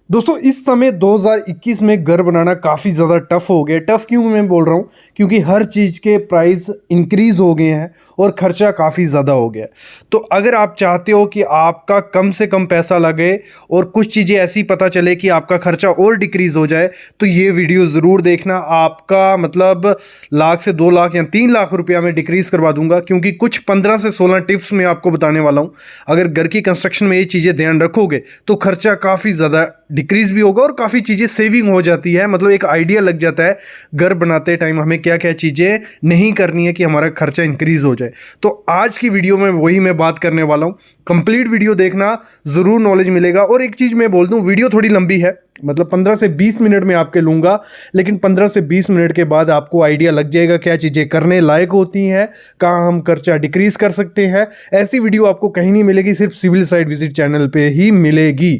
दोस्तों इस समय 2021 में घर बनाना काफ़ी ज़्यादा टफ हो गया। टफ क्यों मैं बोल रहा हूँ? क्योंकि हर चीज़ के प्राइस इंक्रीज़ हो गए हैं और ख़र्चा काफ़ी ज़्यादा हो गया है। तो अगर आप चाहते हो कि आपका कम से कम पैसा लगे और कुछ चीज़ें ऐसी पता चले कि आपका ख़र्चा और डिक्रीज़ हो जाए, तो ये वीडियो ज़रूर देखना। आपका मतलब लाख से 2 लाख या 3 लाख रुपया मैं डिक्रीज़ करवा दूंगा, क्योंकि कुछ 15 से 16 टिप्स मैं आपको बताने वाला हूँ। अगर घर की कंस्ट्रक्शन में ये चीज़ें ध्यान रखोगे तो खर्चा काफ़ी ज़्यादा डिक्रीज भी होगा और काफ़ी चीज़ें सेविंग हो जाती है। मतलब एक आइडिया लग जाता है घर बनाते टाइम हमें क्या क्या चीज़ें नहीं करनी है कि हमारा खर्चा इंक्रीज हो जाए। तो आज की वीडियो में वही मैं बात करने वाला हूँ। कंप्लीट वीडियो देखना, ज़रूर नॉलेज मिलेगा। और एक चीज़ मैं बोल दूँ, वीडियो थोड़ी लंबी है, मतलब 15 से 20 मिनट में आपके लूँगा, लेकिन 15 से 20 मिनट के बाद आपको आइडिया लग जाएगा क्या चीज़ें करने लायक होती हैं, कहाँ हम खर्चा डिक्रीज कर सकते हैं। ऐसी वीडियो आपको कहीं नहीं मिलेगी, सिर्फ सिविल साइट विजिट चैनल पे ही मिलेगी।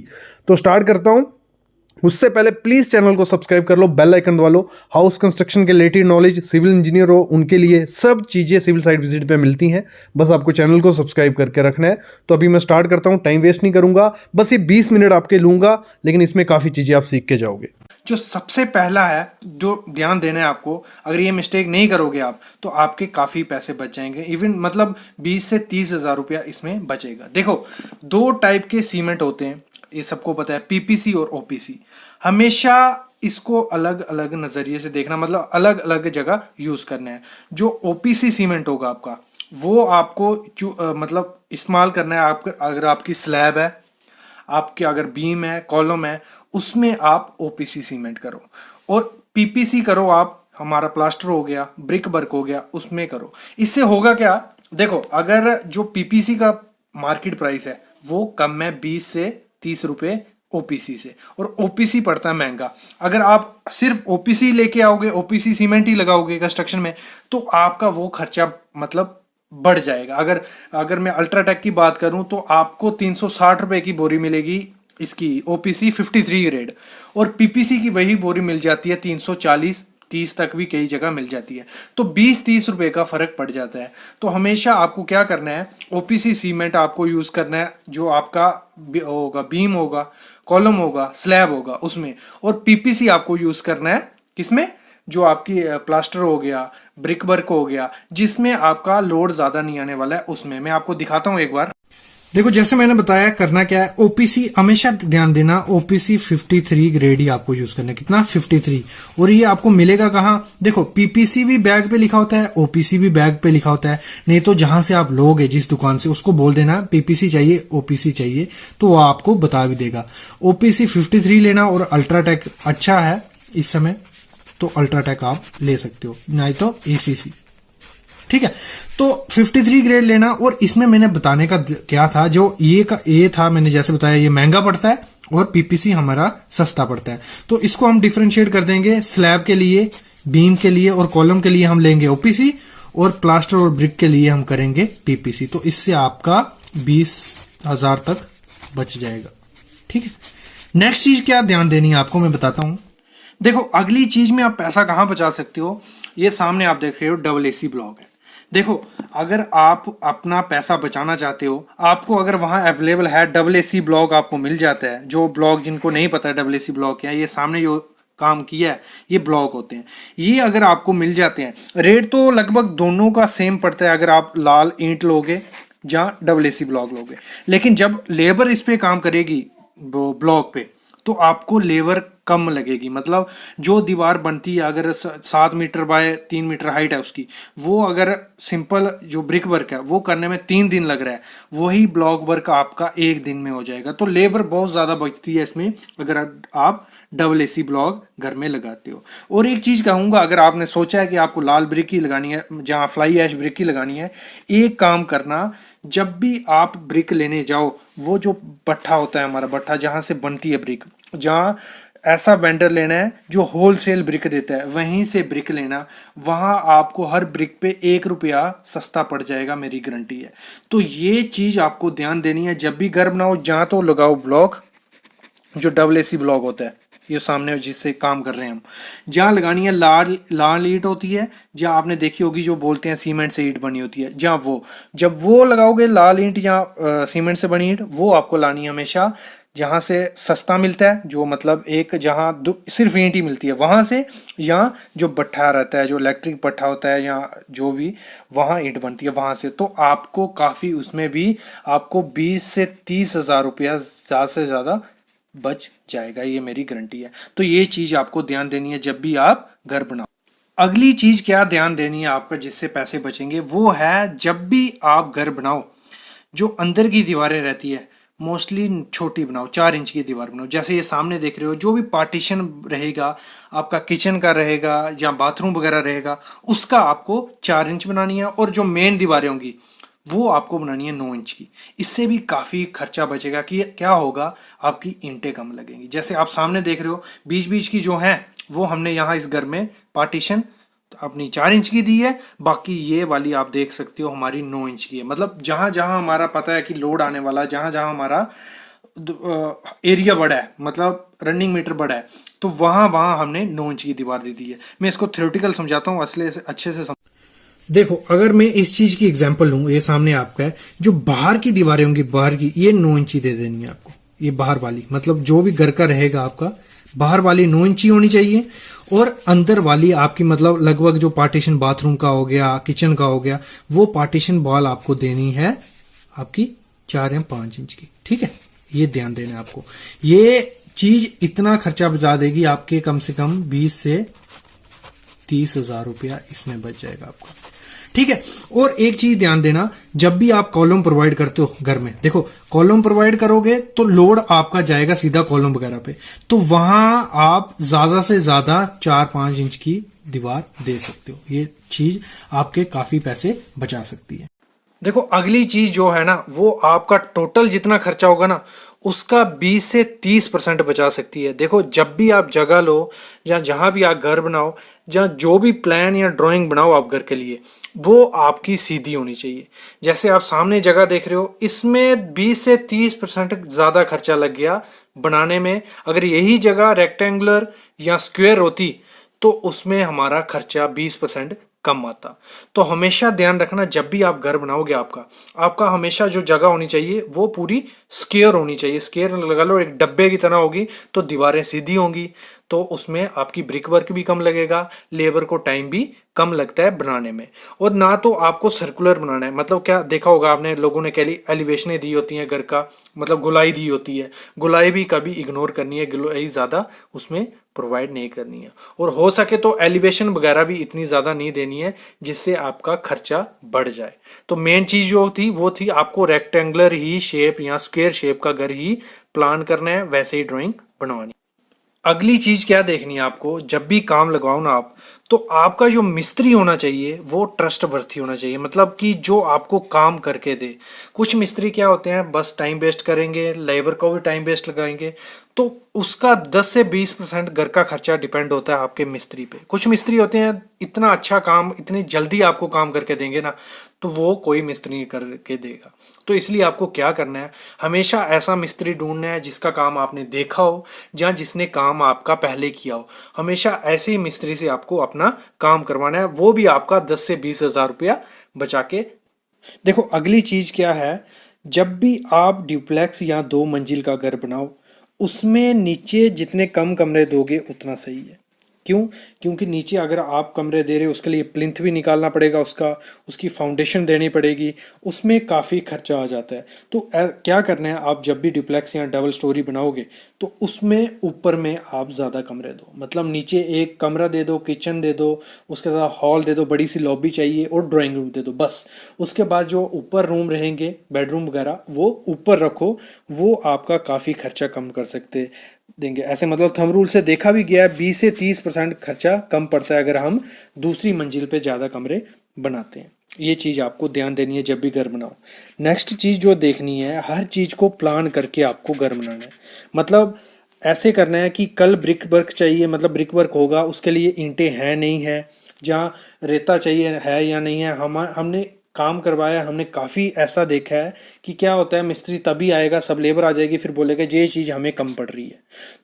तो स्टार्ट करता हूँ। उससे पहले प्लीज़ चैनल को सब्सक्राइब कर लो, बेल आइकन दबा लो। हाउस कंस्ट्रक्शन के रिलेटेड नॉलेज, सिविल इंजीनियर हो उनके लिए सब चीज़ें सिविल साइट विजिट पे मिलती हैं। बस आपको चैनल को सब्सक्राइब करके रखना है। तो अभी मैं स्टार्ट करता हूँ, टाइम वेस्ट नहीं करूँगा, बस ये 20 मिनट आपके लूँगा, लेकिन इसमें काफ़ी चीज़ें आप सीख के जाओगे। जो सबसे पहला है, जो ध्यान देना है आपको, अगर ये मिस्टेक नहीं करोगे आप तो आपके काफ़ी पैसे बच जाएंगे। इवन मतलब 20 से 30 हज़ार रुपया इसमें बचेगा। देखो, दो टाइप के सीमेंट होते हैं, ये सबको पता है, पीपीसी और ओपीसी। हमेशा इसको अलग अलग नज़रिए से देखना, मतलब अलग अलग जगह यूज़ करना है। जो ओपीसी सीमेंट होगा आपका, वो आपको मतलब इस्तेमाल करना है आपका, अगर आपकी स्लैब है, आपके अगर बीम है, कॉलम है, उसमें आप ओपीसी सीमेंट करो। और पीपीसी करो आप, हमारा प्लास्टर हो गया, ब्रिक वर्क हो गया, उसमें करो। इससे होगा क्या, देखो, अगर जो पीपीसी का मार्केट प्राइस है वो कम है 20 से 30 रुपए ओपीसी से, और ओपीसी पड़ता है महंगा। अगर आप सिर्फ ओपीसी लेके आओगे, ओपीसी सीमेंट ही लगाओगे कंस्ट्रक्शन में, तो आपका वो खर्चा मतलब बढ़ जाएगा। अगर अगर मैं अल्ट्राटेक की बात करूं तो आपको 360 रुपए की बोरी मिलेगी, इसकी ओपीसी 53 ग्रेड, और पीपीसी की वही बोरी मिल जाती है 340 30 तक भी कई जगह मिल जाती है। तो 20-30 रुपए का फर्क पड़ जाता है। तो हमेशा आपको क्या करना है, ओपीसी सीमेंट आपको यूज करना है, जो आपका होगा, बीम होगा, कॉलम होगा, स्लैब होगा उसमें। और पीपीसी आपको यूज करना है किसमें, जो आपकी प्लास्टर हो गया, ब्रिक वर्क हो गया, जिसमें आपका लोड ज्यादा नहीं आने वाला है, उसमें मैं आपको दिखाता हूं एक बार। देखो, जैसे मैंने बताया, करना क्या है, ओपीसी हमेशा ध्यान देना, ओपीसी 53 ग्रेड ही आपको यूज करना है। कितना? 53। और ये आपको मिलेगा कहाँ? देखो, पीपीसी भी बैग पे लिखा होता है, ओपीसी भी बैग पे लिखा होता है। नहीं तो जहां से आप लोगे, जिस दुकान से, उसको बोल देना पीपीसी चाहिए, ओपीसी चाहिए, तो वो आपको बता भी देगा। ओपीसी 53 लेना। और अल्ट्राटेक अच्छा है इस समय, तो अल्ट्राटेक आप ले सकते हो, नहीं तो एसीसी। ठीक है, तो 53 ग्रेड लेना। और इसमें मैंने बताने का क्या था, जो ये का ए था, मैंने जैसे बताया, ये महंगा पड़ता है और पीपीसी हमारा सस्ता पड़ता है। तो इसको हम डिफरेंशिएट कर देंगे। स्लैब के लिए, बीम के लिए और कॉलम के लिए हम लेंगे ओपीसी, और प्लास्टर और ब्रिक के लिए हम करेंगे पीपीसी। तो इससे आपका 20,000 तक बच जाएगा। ठीक है, नेक्स्ट चीज क्या ध्यान देनी है आपको, मैं बताता हूं। देखो, अगली चीज में आप पैसा कहां बचा सकते हो, ये सामने आप देख रहे हो डबल एसी ब्लॉक है। देखो, अगर आप अपना पैसा बचाना चाहते हो, आपको अगर वहां अवेलेबल है डबल एसी ब्लॉक, आपको मिल जाता है। जो ब्लॉक, जिनको नहीं पता है डबल एसी ब्लॉक क्या है, ये सामने जो काम किया है, ये ब्लॉक होते हैं। ये अगर आपको मिल जाते हैं, रेट तो लगभग दोनों का सेम पड़ता है, अगर आप लाल ईंट लोगे या डबल एसी ब्लॉक लोगे। लेकिन जब लेबर इस पे काम करेगी ब्लॉक पे, तो आपको लेबर कम लगेगी। मतलब जो दीवार बनती है, अगर 7 मीटर बाय 3 मीटर हाइट है उसकी, वो अगर सिंपल जो ब्रिक वर्क है वो करने में 3 दिन लग रहा है, वही ब्लॉक वर्क आपका 1 दिन में हो जाएगा। तो लेबर बहुत ज़्यादा बचती है इसमें, अगर आप डबल एसी ब्लॉक घर में लगाते हो। और एक चीज़ कहूँगा, अगर आपने सोचा है कि आपको लाल ब्रिक ही लगानी है, जहाँ फ्लाई ऐश ब्रिक ही लगानी है, एक काम करना, जब भी आप ब्रिक लेने जाओ, वो जो भट्ठा होता है हमारा, भट्ठा जहाँ से बनती है ब्रिक, जहाँ ऐसा वेंडर लेना है जो होलसेल ब्रिक देता है, वहीं से ब्रिक लेना। वहाँ आपको हर ब्रिक पे 1 रुपया सस्ता पड़ जाएगा, मेरी गारंटी है। तो ये चीज़ आपको ध्यान देनी है, जब भी घर बनाओ, जहाँ तो लगाओ ब्लॉक, जो डबल एसी ब्लॉक होता है, ये सामने जिससे काम कर रहे हैं हम, जहाँ लगानी है लाल लाल ईंट होती है, जहाँ आपने देखी होगी जो बोलते हैं सीमेंट से ईंट बनी होती है, जहाँ वो, जब वो लगाओगे लाल ईंट या सीमेंट से बनी ईंट, वो आपको लानी है हमेशा जहाँ से सस्ता मिलता है, जो मतलब एक जहाँ सिर्फ ईंट ही मिलती है वहाँ से, या जो भट्ठा रहता है, जो इलेक्ट्रिक भट्ठा होता है या जो भी वहाँ ईंट बनती है वहाँ से, तो आपको काफ़ी उसमें भी आपको 20 से 30 हज़ार रुपया ज़्यादा से ज़्यादा बच जाएगा, ये मेरी गारंटी है। तो ये चीज़ आपको ध्यान देनी है जब भी आप घर बनाओ। अगली चीज़ क्या ध्यान देनी है आपका जिससे पैसे बचेंगे, वो है जब भी आप घर बनाओ, जो अंदर की दीवारें रहती है मोस्टली छोटी बनाओ, 4 इंच की दीवार बनाओ। जैसे ये सामने देख रहे हो, जो भी पार्टीशन रहेगा आपका किचन का रहेगा या बाथरूम वगैरह रहेगा, उसका आपको 4 इंच बनानी है, और जो मेन दीवारें होंगी वो आपको बनानी है 9 इंच की। इससे भी काफ़ी खर्चा बचेगा। कि क्या होगा, आपकी ईंटें कम लगेंगी। जैसे आप सामने देख रहे हो, बीच बीच की जो है वो हमने यहाँ इस घर में पार्टीशन अपनी 4 इंच की दी है, बाकी ये वाली आप देख सकते हो हमारी 9 इंच की है। मतलब जहां जहां हमारा पता है कि लोड आने वाला है, जहां जहां हमारा एरिया बड़ा है, मतलब रनिंग मीटर बड़ा है, तो वहां वहां हमने 9 इंच की दीवार दे दी है। मैं इसको थ्योरेटिकल समझाता हूँ, असले से अच्छे से देखो, अगर मैं इस चीज की एग्जांपल लूं, ये सामने आपका है, जो बाहर की दीवारें होंगी बाहर की, ये 9 इंची दे देनी है आपको। ये बाहर वाली, मतलब जो भी घर का रहेगा आपका, बाहर वाली 9 इंची होनी चाहिए, और अंदर वाली आपकी मतलब लगभग जो पार्टीशन बाथरूम का हो गया, किचन का हो गया, वो पार्टीशन वॉल आपको देनी है आपकी 4 या 5 इंच की। ठीक है, ये ध्यान देना है आपको। ये चीज इतना खर्चा बचा देगी आपके, कम से कम 20 से 30 हज़ार रुपया इसमें बच जाएगा आपको। ठीक है, और एक चीज ध्यान देना, जब भी आप कॉलम प्रोवाइड करते हो घर में, देखो कॉलम प्रोवाइड करोगे तो लोड आपका जाएगा सीधा कॉलम वगैरह पे, तो वहां आप ज्यादा से ज्यादा 4-5 इंच की दीवार दे सकते हो। ये चीज आपके काफी पैसे बचा सकती है। देखो, अगली चीज जो है ना, वो आपका टोटल जितना खर्चा होगा ना, उसका 20 से 30% बचा सकती है। देखो, जब भी आप जगह लो या जहां भी आप घर बनाओ, या जो भी प्लान या ड्राइंग बनाओ आप घर के लिए, वो आपकी सीधी होनी चाहिए। जैसे आप सामने जगह देख रहे हो, इसमें 20 से 30% ज्यादा खर्चा लग गया बनाने में। अगर यही जगह रेक्टेंगुलर या स्क्वायर होती तो उसमें हमारा खर्चा 20% कम आता। तो हमेशा ध्यान रखना, जब भी आप घर बनाओगे आपका आपका हमेशा जो जगह होनी चाहिए वो पूरी स्क्वायर होनी चाहिए। स्क्वायर लगा लो, एक डब्बे की तरह होगी, तो दीवारें सीधी होंगी, तो उसमें आपकी ब्रिक वर्क भी कम लगेगा, लेबर को टाइम भी कम लगता है बनाने में। और ना तो आपको सर्कुलर बनाना है, मतलब क्या देखा होगा आपने, लोगों ने एलिवेशनें दी होती हैं घर का, मतलब गुलाई दी होती है, गुलाई भी कभी इग्नोर करनी है, गुलाई ज़्यादा उसमें प्रोवाइड नहीं करनी है। और हो सके तो एलिवेशन वगैरह भी इतनी ज़्यादा नहीं देनी है जिससे आपका खर्चा बढ़ जाए। तो मेन चीज़ जो थी वो थी, आपको रेक्टेंगुलर ही शेप या स्क्वायर शेप का घर ही प्लान करना है, वैसे ही ड्राइंग बनवानी। अगली चीज क्या देखनी है आपको, जब भी काम लगवाओ ना आप, तो आपका जो मिस्त्री होना चाहिए वो ट्रस्टवर्थी होना चाहिए। मतलब कि जो आपको काम करके दे। कुछ मिस्त्री क्या होते हैं, बस टाइम वेस्ट करेंगे, लेबर को भी टाइम वेस्ट लगाएंगे, तो उसका 10 से 20% घर का खर्चा डिपेंड होता है आपके मिस्त्री पे। कुछ मिस्त्री होते हैं इतना अच्छा काम, इतनी जल्दी आपको काम करके देंगे ना, तो वो कोई मिस्त्री नहीं करके देगा। तो इसलिए आपको क्या करना है, हमेशा ऐसा मिस्त्री ढूंढना है जिसका काम आपने देखा हो, या जिसने काम आपका पहले किया हो। हमेशा ऐसे ही मिस्त्री से आपको अपना काम करवाना है, वो भी आपका 10 से 20 हज़ार रुपया बचा के। देखो, अगली चीज क्या है, जब भी आप ड्यूप्लेक्स या 2 मंजिल का घर बनाओ, उसमें नीचे जितने कम कमरे दोगे उतना सही है। क्यों? क्योंकि नीचे अगर आप कमरे दे रहे हो, उसके लिए प्लिंथ भी निकालना पड़ेगा, उसकी फाउंडेशन देनी पड़ेगी, उसमें काफ़ी खर्चा आ जाता है। तो क्या करना है, आप जब भी डुप्लेक्स या डबल स्टोरी बनाओगे तो उसमें ऊपर में आप ज़्यादा कमरे दो। मतलब नीचे एक कमरा दे दो, किचन दे दो, उसके साथ हॉल दे दो, बड़ी सी लॉबी चाहिए, और ड्राइंग रूम दे दो, बस। उसके बाद जो ऊपर रूम रहेंगे, बेडरूम वगैरह, वो ऊपर रखो। वो आपका काफ़ी खर्चा कम कर सकते देंगे। ऐसे मतलब थंब रूल से देखा भी गया है, 20 से 30% खर्चा कम पड़ता है अगर हम दूसरी मंजिल पे ज़्यादा कमरे बनाते हैं। ये चीज़ आपको ध्यान देनी है जब भी घर बनाओ। नेक्स्ट चीज़ जो देखनी है, हर चीज़ को प्लान करके आपको घर बनाना है। मतलब ऐसे करना है कि कल ब्रिक वर्क चाहिए, मतलब ब्रिक वर्क होगा, उसके लिए ईंटें हैं नहीं है, जहाँ रेता चाहिए है या नहीं है, हमने काम करवाया हमने काफ़ी ऐसा देखा है कि क्या होता है, मिस्त्री तभी आएगा, सब लेबर आ जाएगी, फिर बोलेगा ये चीज़ हमें कम पड़ रही है।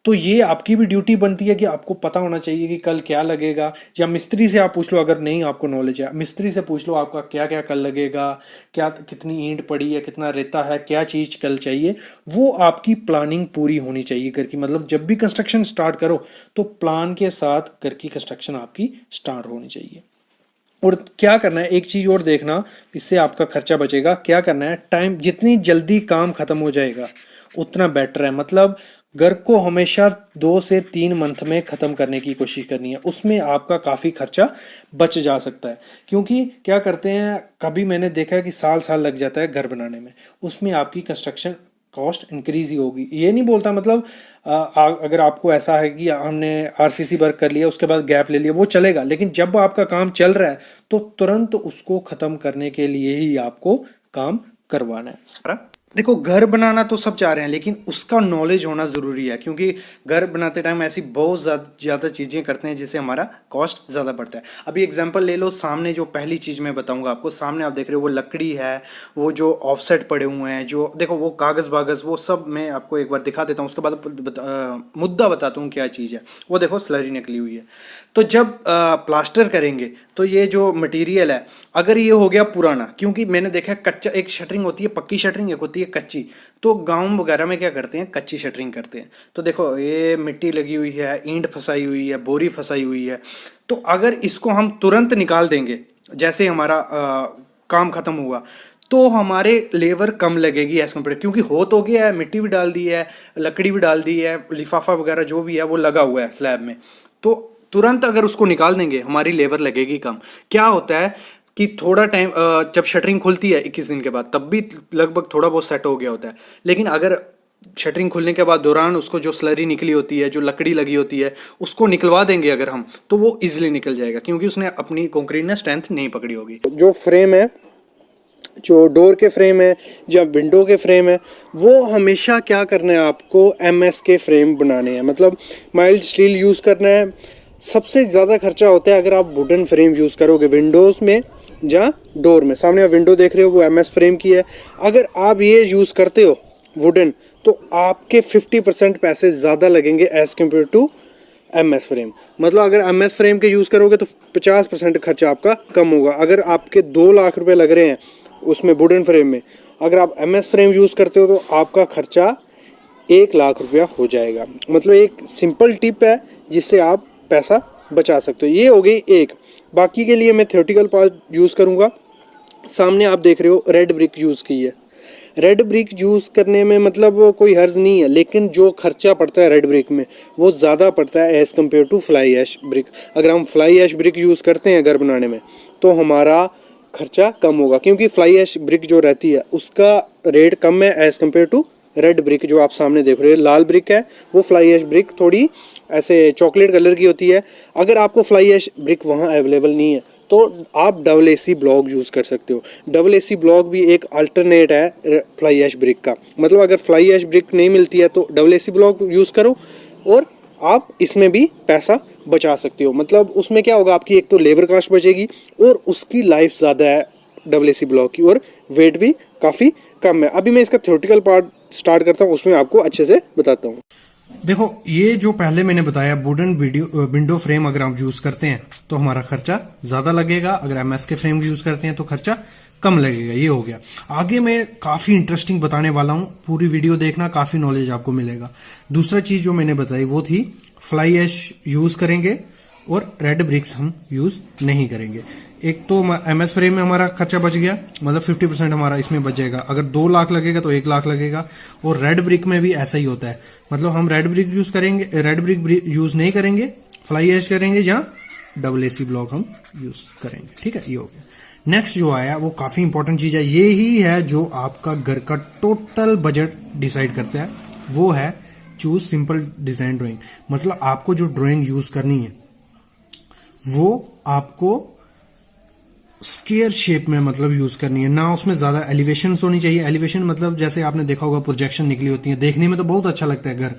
तो ये आपकी भी ड्यूटी बनती है कि आपको पता होना चाहिए कि कल क्या लगेगा, या मिस्त्री से आप पूछ लो, अगर नहीं आपको नॉलेज है मिस्त्री से पूछ लो आपका क्या क्या कल लगेगा, क्या कितनी ईंट पड़ी है, कितना रेता है, क्या चीज़ कल चाहिए। वो आपकी प्लानिंग पूरी होनी चाहिए घर की, मतलब जब भी कंस्ट्रक्शन स्टार्ट करो तो प्लान के साथ घर की कंस्ट्रक्शन आपकी स्टार्ट होनी चाहिए। और क्या करना है, एक चीज़ और देखना, इससे आपका खर्चा बचेगा। क्या करना है, टाइम जितनी जल्दी काम ख़त्म हो जाएगा उतना बेटर है। मतलब घर को हमेशा 2 से 3 मंथ में ख़त्म करने की कोशिश करनी है, उसमें आपका काफ़ी खर्चा बच जा सकता है। क्योंकि क्या करते हैं, कभी मैंने देखा है कि साल साल लग जाता है घर बनाने में, उसमें आपकी कंस्ट्रक्शन कॉस्ट इंक्रीज ही होगी। ये नहीं बोलता मतलब अगर आपको ऐसा है कि हमने आरसीसी वर्क कर लिया उसके बाद गैप ले लिया वो चलेगा, लेकिन जब आपका काम चल रहा है तो तुरंत उसको ख़त्म करने के लिए ही आपको काम करवाना है। देखो, घर बनाना तो सब चाह रहे हैं, लेकिन उसका नॉलेज होना ज़रूरी है, क्योंकि घर बनाते टाइम ऐसी बहुत ज़्यादा चीज़ें करते हैं जिससे हमारा कॉस्ट ज़्यादा बढ़ता है। अभी एग्जांपल ले लो, सामने जो पहली चीज़ मैं बताऊंगा आपको, सामने आप देख रहे हो वो लकड़ी है, वो जो ऑफसेट पड़े हुए हैं, जो देखो वो कागज़ बागज़ वो सब मैं आपको एक बार दिखा देता हूँ, उसके बाद मुद्दा बताता हूँ क्या चीज़ है। वो देखो स्लरी निकली हुई है। तो जब प्लास्टर करेंगे तो ये जो मटेरियल है, अगर ये हो गया पुराना, क्योंकि मैंने देखा है कच्चा, एक शटरिंग होती है पक्की शटरिंग, एक होती है कच्ची, तो गांव वगैरह में क्या करते हैं, कच्ची शटरिंग करते हैं। तो देखो ये मिट्टी लगी हुई है, ईंट फंसाई हुई है, बोरी फंसाई हुई है। तो अगर इसको हम तुरंत निकाल देंगे, जैसे हमारा काम ख़त्म हुआ, तो हमारे लेबर कम लगेगी एज कम्पेयर, क्योंकि हो तो गया है, मिट्टी भी डाल दी है, लकड़ी भी डाल दी है, लिफाफा वगैरह जो भी है वो लगा हुआ है स्लैब में। तो तुरंत अगर उसको निकाल देंगे हमारी लेबर लगेगी कम। क्या होता है कि थोड़ा टाइम, जब शटरिंग खुलती है 21 दिन के बाद, तब भी लगभग थोड़ा बहुत सेट हो गया होता है। लेकिन अगर शटरिंग खुलने के बाद दौरान उसको जो स्लरी निकली होती है, जो लकड़ी लगी होती है, उसको निकलवा देंगे अगर हम, तो वो इजीली निकल जाएगा, क्योंकि उसने अपनी कंक्रीट ने स्ट्रेंथ नहीं पकड़ी होगी। जो फ्रेम है, जो डोर के फ्रेम है या विंडो के फ्रेम है, वो हमेशा क्या करना है आपको, एमएस के फ्रेम बनाने हैं, मतलब माइल्ड स्टील यूज़ करना है। सबसे ज़्यादा खर्चा होता है अगर आप वुडन फ्रेम यूज़ करोगे विंडोज़ में या डोर में। सामने आप विंडो देख रहे हो वो एमएस फ्रेम की है। अगर आप ये यूज़ करते हो वुडन, तो आपके 50% पैसे ज़्यादा लगेंगे as compare to MS frame. मतलब अगर एमएस फ्रेम के यूज़ करोगे तो 50% खर्चा आपका कम होगा। अगर आपके 2 लाख रुपए लग रहे हैं उसमें वुडन फ्रेम में, अगर आप एमएस फ्रेम यूज़ करते हो तो आपका खर्चा 1 लाख रुपया हो जाएगा। मतलब एक सिंपल टिप है जिससे आप पैसा बचा सकते हो। ये हो गई एक। बाकी के लिए मैं थ्योरेटिकल पार्ट यूज़ करूँगा। सामने आप देख रहे हो रेड ब्रिक यूज़ की है। रेड ब्रिक यूज़ करने में मतलब कोई हर्ज नहीं है, लेकिन जो खर्चा पड़ता है रेड ब्रिक में वो ज़्यादा पड़ता है as compare to fly ash brick. अगर हम फ्लाई ऐश ब्रिक यूज़ करते हैं घर बनाने में तो हमारा खर्चा कम होगा, क्योंकि फ्लाई ऐश ब्रिक जो रहती है उसका रेट कम है as compare to red brick. जो आप सामने देख रहे हो लाल ब्रिक है, वो फ्लाई ऐश ब्रिक थोड़ी ऐसे चॉकलेट कलर की होती है। अगर आपको फ्लाई ऐश ब्रिक वहाँ अवेलेबल नहीं है तो आप डबल एसी ब्लॉक यूज़ कर सकते हो। डबल एसी ब्लॉक भी एक अल्टरनेट है फ्लाई ऐश ब्रिक का। मतलब अगर फ्लाई ऐश ब्रिक नहीं मिलती है तो डबल एसी ब्लॉक यूज़ करो और आप इसमें भी पैसा बचा सकते हो। मतलब उसमें क्या होगा, आपकी एक तो लेबर कास्ट बचेगी और उसकी लाइफ ज़्यादा है डबल एसी ब्लॉक की, और वेट भी काफ़ी कम है। अभी मैं इसका थ्योरेटिकल पार्ट स्टार्ट करता हूँ, उसमें आपको अच्छे से बताता हूँ। देखो, ये जो पहले मैंने बताया वुडन विंडो फ्रेम अगर आप यूज करते हैं तो हमारा खर्चा ज्यादा लगेगा, अगर एमएस के फ्रेम यूज करते हैं तो खर्चा कम लगेगा। ये हो गया। आगे मैं काफी इंटरेस्टिंग बताने वाला हूं, पूरी वीडियो देखना, काफी नॉलेज आपको मिलेगा। दूसरा चीज जो मैंने बताई वो थी फ्लाई ऐश यूज करेंगे और रेड ब्रिक्स हम यूज नहीं करेंगे। एक तो एमएस फ्रेम में हमारा खर्चा बच गया, मतलब 50% हमारा इसमें बच जाएगा। अगर 2 लाख लगेगा तो 1 लाख लगेगा। और रेड ब्रिक में भी ऐसा ही होता है, मतलब हम रेड ब्रिक यूज करेंगे, रेड ब्रिक यूज नहीं करेंगे, फ्लाई ऐश करेंगे या डबल एसी ब्लॉक हम यूज करेंगे। ठीक है, ये हो गया। नेक्स्ट जो आया वो काफी इंपॉर्टेंट चीज है, ये ही है जो आपका घर का टोटल बजट डिसाइड करता है, वो है चूज सिंपल डिजाइन ड्राइंग। मतलब आपको जो ड्राइंग यूज करनी है वो आपको स्क्वायर शेप में मतलब यूज करनी है, ना उसमें ज्यादा एलिवेशन होनी चाहिए। एलिवेशन मतलब जैसे आपने देखा होगा प्रोजेक्शन निकली होती है, देखने में तो बहुत अच्छा लगता है घर,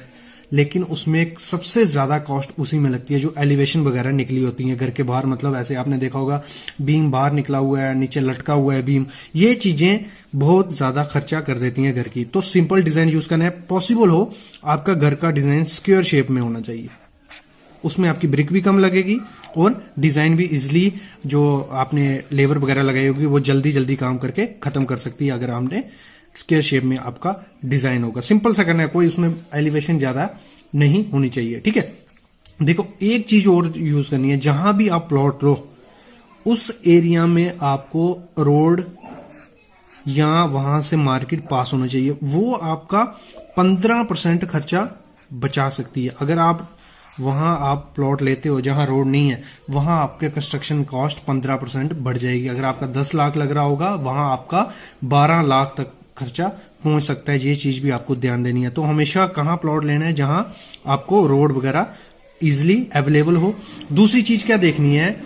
लेकिन उसमें एक सबसे ज्यादा कॉस्ट उसी में लगती है जो एलिवेशन वगैरह निकली होती है घर के बाहर, मतलब ऐसे आपने देखा होगा बीम बाहर निकला हुआ है, नीचे लटका हुआ है बीम, ये चीजें बहुत ज्यादा खर्चा कर देती हैं घर की। तो सिंपल डिजाइन यूज करना है, पॉसिबल हो आपका घर का डिजाइन स्क्वायर शेप में होना चाहिए, उसमें आपकी ब्रिक भी कम लगेगी और डिजाइन भी इजिली जो आपने लेबर वगैरह लगाई होगी वो जल्दी जल्दी काम करके खत्म कर सकती है अगर हमने स्क्वायर शेप में आपका डिजाइन होगा। सिंपल सा करना है, कोई उसमें एलिवेशन ज्यादा नहीं होनी चाहिए, ठीक है। देखो एक चीज और यूज करनी है, जहां भी आप प्लॉट लो उस एरिया में आपको रोड या वहां से मार्केट पास होना चाहिए, वो आपका 15% खर्चा बचा सकती है। अगर आप वहां आप प्लॉट लेते हो जहां रोड नहीं है, वहां आपके कंस्ट्रक्शन कॉस्ट 15% बढ़ जाएगी। अगर आपका 10 लाख लग रहा होगा वहां आपका 12 लाख तक खर्चा पहुंच सकता है। ये चीज भी आपको ध्यान देनी है। तो हमेशा कहां प्लॉट लेना है, जहां आपको रोड वगैरह इजिली अवेलेबल हो। दूसरी चीज क्या देखनी है,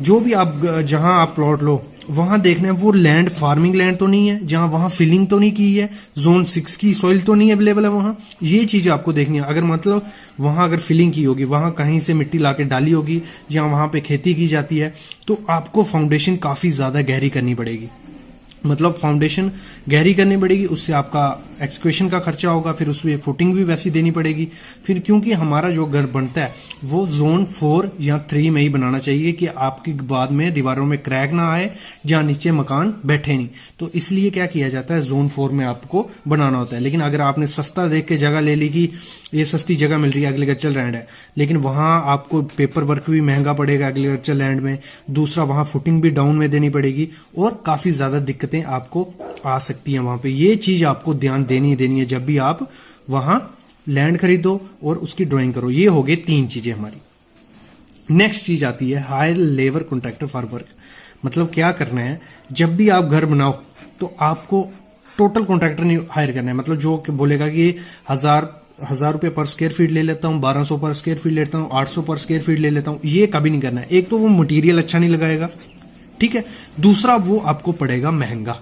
जो भी आप जहां आप प्लॉट लो वहां देखना है वो लैंड फार्मिंग लैंड तो नहीं है, जहां वहां फिलिंग तो नहीं की है, जोन 6 की सॉइल तो नहीं अवेलेबल है वहां, ये चीज आपको देखनी है। अगर मतलब वहां अगर फिलिंग की होगी, वहां कहीं से मिट्टी लाके डाली होगी या वहां पे खेती की जाती है, तो आपको फाउंडेशन काफी ज्यादा गहरी करनी पड़ेगी। मतलब फाउंडेशन गहरी करनी पड़ेगी, उससे आपका एक्सक्वेशन का खर्चा होगा, फिर उसमें फुटिंग भी वैसी देनी पड़ेगी। फिर क्योंकि हमारा जो घर बनता है वो जोन 4 या 3 में ही बनाना चाहिए कि आपकी बाद में दीवारों में क्रैक ना आए, जहां नीचे मकान बैठे नहीं। तो इसलिए क्या किया जाता है, जोन 4 में आपको बनाना होता है। लेकिन अगर आपने सस्ता देख के जगह ले ली कि ये सस्ती जगह मिल रही है एग्रीकल्चर लैंड है, लेकिन वहां आपको पेपर वर्क भी महंगा पड़ेगा एग्रीकल्चर लैंड में, दूसरा वहां फुटिंग भी डाउन में देनी पड़ेगी और काफी ज्यादा दिक्कतें आपको आ सकती हैं वहां पे। ये चीज आपको ध्यान देनी है जब भी आप वहां लैंड खरीदो और उसकी ड्राइंग करो। ये हो गए 3 चीजें हमारी। नेक्स्ट चीज आती है hire labour contractor for work. मतलब क्या करना है, जब भी आप घर बनाओ तो आपको टोटल कॉन्ट्रैक्टर नहीं हायर करना है। मतलब जो बोलेगा कि 1000 रुपए पर स्क्वायर फीट ले लेता हूं, 1200 पर स्क्वायर फीट लेता हूं, 800 पर स्क्वायर फीट ले लेता हूं, ये कभी नहीं करना है। एक तो वो मटेरियल अच्छा नहीं लगाएगा, ठीक है, दूसरा वो आपको पड़ेगा महंगा।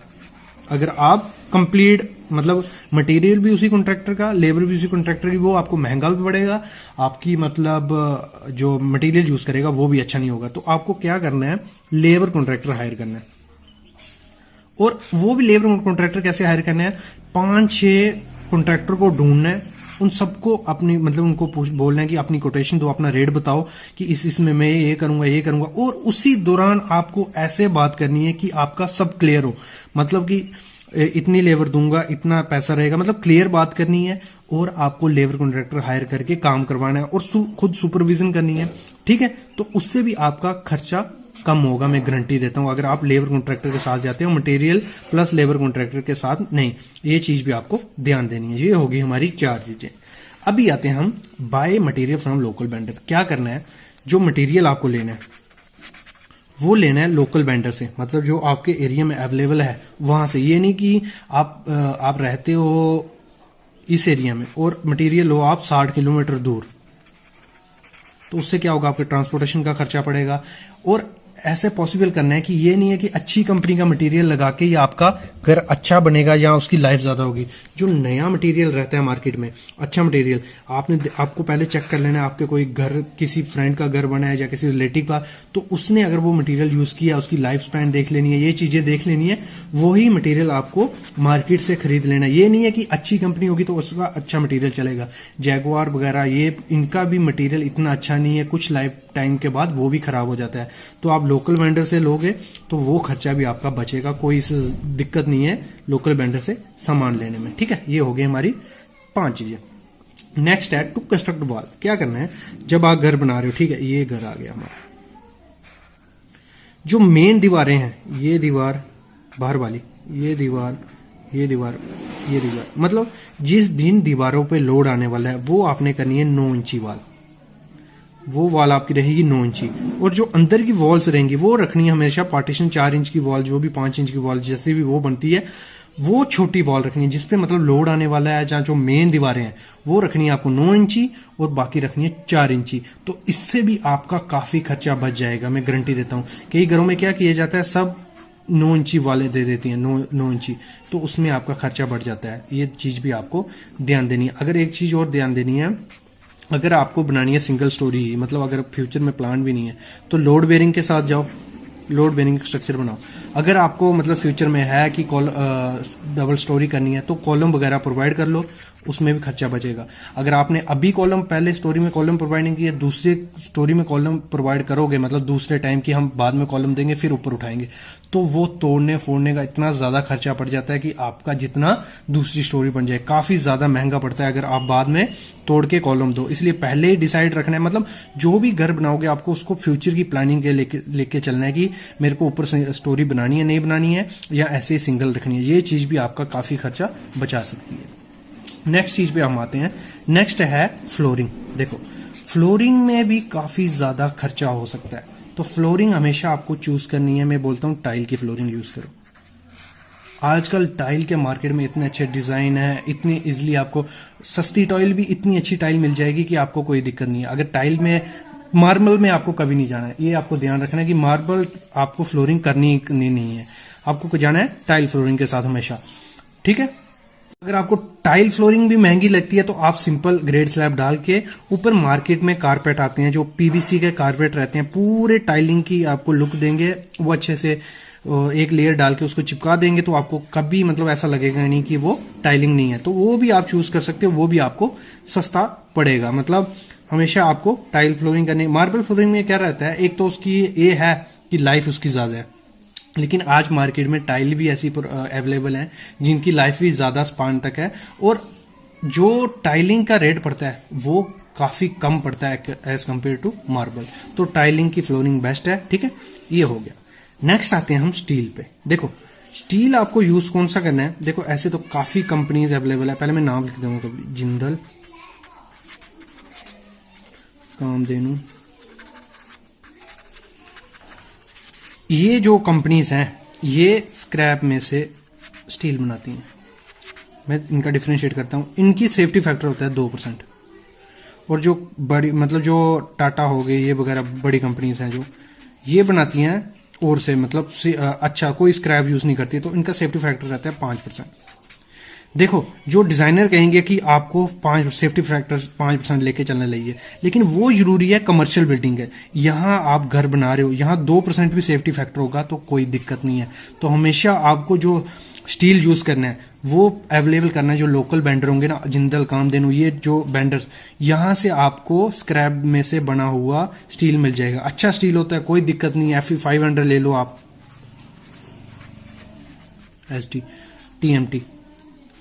अगर आप कंप्लीट मतलब मटेरियल भी उसी कॉन्ट्रैक्टर का, लेबर भी उसी कॉन्ट्रैक्टर की, वो आपको महंगा भी पड़ेगा, आपकी मतलब जो मटेरियल यूज करेगा वो भी अच्छा नहीं होगा। तो आपको क्या करना है, लेबर कॉन्ट्रैक्टर हायर करना है। और वो भी लेबर कॉन्ट्रैक्टर कैसे हायर करना है, 5-6 कॉन्ट्रैक्टर को ढूंढना है, उन सबको अपनी मतलब उनको बोलना है कि अपनी कोटेशन दो, अपना रेट बताओ कि इसमें मैं ये करूंगा। और उसी दौरान आपको ऐसे बात करनी है कि आपका सब क्लियर हो, मतलब कि इतनी लेबर दूंगा, इतना पैसा रहेगा, मतलब क्लियर बात करनी है। और आपको लेबर कॉन्ट्रैक्टर हायर करके काम करवाना है और खुद सुपरविजन करनी है, ठीक है। तो उससे भी आपका खर्चा कम होगा, मैं गारंटी देता हूं। अगर आप लेबर कॉन्ट्रैक्टर के साथ जाते हो, मटेरियल प्लस लेबर कॉन्ट्रैक्टर के साथ नहीं, ये चीज भी आपको ध्यान देनी है। ये होगी हमारी 4 चीजें। अभी आते हैं हम by material from local vendor. क्या करना है, जो मटेरियल आपको लेना है वो लेना है लोकल वेंडर से, मतलब जो आपके एरिया में अवेलेबल है वहां से। ये नहीं कि आप रहते हो इस एरिया में और मटेरियल लो आप 60 किलोमीटर दूर, तो उससे क्या होगा, आपके ट्रांसपोर्टेशन का खर्चा पड़ेगा। और ऐसे पॉसिबल करना है कि ये नहीं है कि अच्छी कंपनी का मटेरियल लगा के ये आपका घर अच्छा बनेगा या उसकी लाइफ ज्यादा होगी। जो नया मटेरियल रहता है मार्केट में, अच्छा मटेरियल, आपको पहले चेक कर लेना है, आपके कोई घर किसी फ्रेंड का घर बना है या किसी रिलेटिव का, तो उसने अगर वो मटेरियल यूज किया, उसकी लाइफ स्पैन देख लेनी है, ये चीजें देख लेनी है, वही मटेरियल आपको मार्केट से खरीद लेना है। ये नहीं है कि अच्छी कंपनी होगी तो उसका अच्छा मटेरियल चलेगा। जैगुआर वगैरह ये इनका भी मटेरियल इतना अच्छा नहीं है, कुछ लाइफ टाइम के बाद वो भी खराब हो जाता है। तो आप लोकल वेंडर से लोगे तो वो खर्चा भी आपका बचेगा, कोई दिक्कत नहीं है लोकल वेंडर से सामान लेने में, ठीक है। ये हो गई हमारी 5 चीजें। नेक्स्ट है टू कंस्ट्रक्ट वॉल। क्या करना है, जब आप घर बना रहे हो, ठीक है, ये घर आ गया हमारा, जो मेन दीवारें हैं, ये दीवार बाहर वाली, ये दीवार, ये दीवार, ये दीवार, मतलब जिन दीवारों पे लोड आने वाला है वो आपने करनी है 9 इंची वाल। वो वॉल आपकी रहेगी 9 इंची। और जो अंदर की वॉल्स रहेंगी वो रखनी है हमेशा पार्टीशन 4 इंच की वॉल, जो भी 5 इंच की वॉल जैसे भी वो बनती है, वो छोटी वॉल रखनी है जिसपे मतलब लोड आने वाला है। जहां जो मेन दीवारें हैं वो रखनी है आपको 9 इंची और बाकी रखनी है 4 इंची। तो इससे भी आपका काफी खर्चा बच जाएगा, मैं गारंटी देता हूं। कई घरों में क्या किया जाता है, सब 9 इंची वाले दे देती हैं, 9 इंची, तो उसमें आपका खर्चा बढ़ जाता है। ये चीज भी आपको ध्यान देनी है। अगर एक चीज और ध्यान देनी है, अगर आपको बनानी है सिंगल स्टोरी, मतलब अगर फ्यूचर में प्लान भी नहीं है तो लोड बेयरिंग के साथ जाओ, लोड बेयरिंग स्ट्रक्चर बनाओ। अगर आपको मतलब फ्यूचर में है कि डबल स्टोरी करनी है तो कॉलम वगैरह प्रोवाइड कर लो, उसमें भी खर्चा बचेगा। अगर आपने अभी कॉलम, पहले स्टोरी में कॉलम प्रोवाइड नहीं किया, दूसरी स्टोरी में कॉलम प्रोवाइड करोगे, मतलब दूसरे टाइम की हम बाद में कॉलम देंगे फिर ऊपर उठाएंगे, तो वो तोड़ने फोड़ने का इतना ज़्यादा खर्चा पड़ जाता है कि आपका जितना दूसरी स्टोरी बन जाए काफ़ी ज़्यादा महंगा पड़ता है अगर आप बाद में तोड़ के कॉलम दो। इसलिए पहले ही डिसाइड रखना है, मतलब जो भी घर बनाओगे आपको उसको फ्यूचर की प्लानिंग के लेके चलना है कि मेरे को ऊपर स्टोरी बनानी है, नहीं बनानी है, या ऐसे ही सिंगल रखनी है। ये चीज़ भी आपका काफ़ी खर्चा बचा सकती है। नेक्स्ट चीज पे हम आते हैं, नेक्स्ट है फ्लोरिंग। देखो फ्लोरिंग में भी काफी ज्यादा खर्चा हो सकता है, तो फ्लोरिंग हमेशा आपको चूज करनी है। मैं बोलता हूं टाइल की फ्लोरिंग यूज करो। आजकल टाइल के मार्केट में इतने अच्छे डिजाइन है, इतनी इजिली आपको सस्ती टाइल भी इतनी अच्छी टाइल मिल जाएगी कि आपको कोई दिक्कत नहीं है। अगर टाइल में, मार्बल में आपको कभी नहीं जाना है, ये आपको ध्यान रखना है कि मार्बल आपको फ्लोरिंग करनी नहीं है, आपको जाना है टाइल फ्लोरिंग के साथ हमेशा, ठीक है। अगर आपको टाइल फ्लोरिंग भी महंगी लगती है तो आप सिंपल ग्रेड स्लैब डाल के ऊपर मार्केट में कारपेट आते हैं जो पीवीसी के कारपेट रहते हैं, पूरे टाइलिंग की आपको लुक देंगे, वो अच्छे से एक लेयर डाल के उसको चिपका देंगे, तो आपको कभी मतलब ऐसा लगेगा नहीं कि वो टाइलिंग नहीं है। तो वो भी आप चूज कर सकते हो, वो भी आपको सस्ता पड़ेगा। मतलब हमेशा आपको टाइल फ्लोरिंग करनी। मार्बल फ्लोरिंग में क्या रहता है, एक तो उसकी ये है कि लाइफ उसकी ज्यादा है, लेकिन आज मार्केट में टाइल भी ऐसी अवेलेबल हैं जिनकी लाइफ भी ज़्यादा स्पान तक है, और जो टाइलिंग का रेट पड़ता है वो काफ़ी कम पड़ता है एज कम्पेयर टू मार्बल। तो टाइलिंग की फ्लोरिंग बेस्ट है, ठीक है। ये हो गया। नेक्स्ट आते हैं हम स्टील पे। देखो स्टील आपको यूज कौन सा करना है। देखो ऐसे तो काफ़ी कंपनीज अवेलेबल है, पहले मैं नाम लिख दूंगा कभी, जिंदल, कामधेनु, ये जो कंपनीज हैं ये स्क्रैप में से स्टील बनाती हैं। मैं इनका डिफरेंशिएट करता हूँ। इनकी सेफ्टी फैक्टर होता है 2%, और जो बड़ी मतलब जो टाटा हो गए ये वगैरह बड़ी कंपनीज हैं जो ये बनाती हैं और से मतलब अच्छा कोई स्क्रैप यूज नहीं करती, तो इनका सेफ्टी फैक्टर रहता है 5%। देखो जो डिजाइनर कहेंगे कि आपको 5 सेफ्टी फैक्टर 5% लेके चलने लगिए, लेकिन वो जरूरी है, कमर्शियल बिल्डिंग है, यहाँ आप घर बना रहे हो, यहाँ 2% भी सेफ्टी फैक्टर होगा तो कोई दिक्कत नहीं है। तो हमेशा आपको जो स्टील यूज करना है वो अवेलेबल करना है, जो लोकल बेंडर होंगे ना, जिंदल, कामधेनु, ये जो बेंडर्स, यहाँ से आपको स्क्रैप में से बना हुआ स्टील मिल जाएगा। अच्छा स्टील होता है, कोई दिक्कत नहीं है। FE 500 ले लो आप, ST TMT,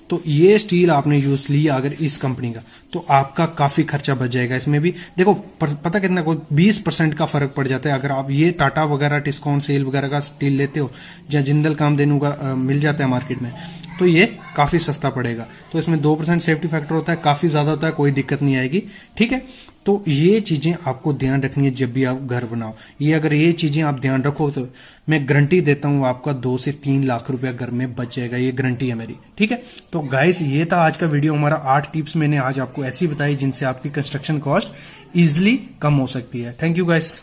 तो ये स्टील आपने यूज लिया अगर इस कंपनी का, तो आपका काफी खर्चा बच जाएगा। इसमें भी देखो पता कितना, कोई 20% का फर्क पड़ जाता है अगर आप ये टाटा वगैरह, टिस्कॉन, सेल वगैरह का स्टील लेते हो, या जिंदल, कामधेनु का मिल जाता है मार्केट में, तो ये काफी सस्ता पड़ेगा। तो इसमें 2% सेफ्टी फैक्टर होता है, काफी ज्यादा होता है, कोई दिक्कत नहीं आएगी, ठीक है। तो ये चीजें आपको ध्यान रखनी है जब भी आप घर बनाओ। ये अगर ये चीजें आप ध्यान रखो तो मैं गारंटी देता हूं आपका 2 से 3 लाख रुपया घर में बच जाएगा, ये गारंटी है मेरी, ठीक है। तो गाइस ये था आज का वीडियो हमारा। 8 टिप्स मैंने आज आपको ऐसी बताई जिनसे आपकी कंस्ट्रक्शन कॉस्ट इजिली कम हो सकती है। Thank you guys.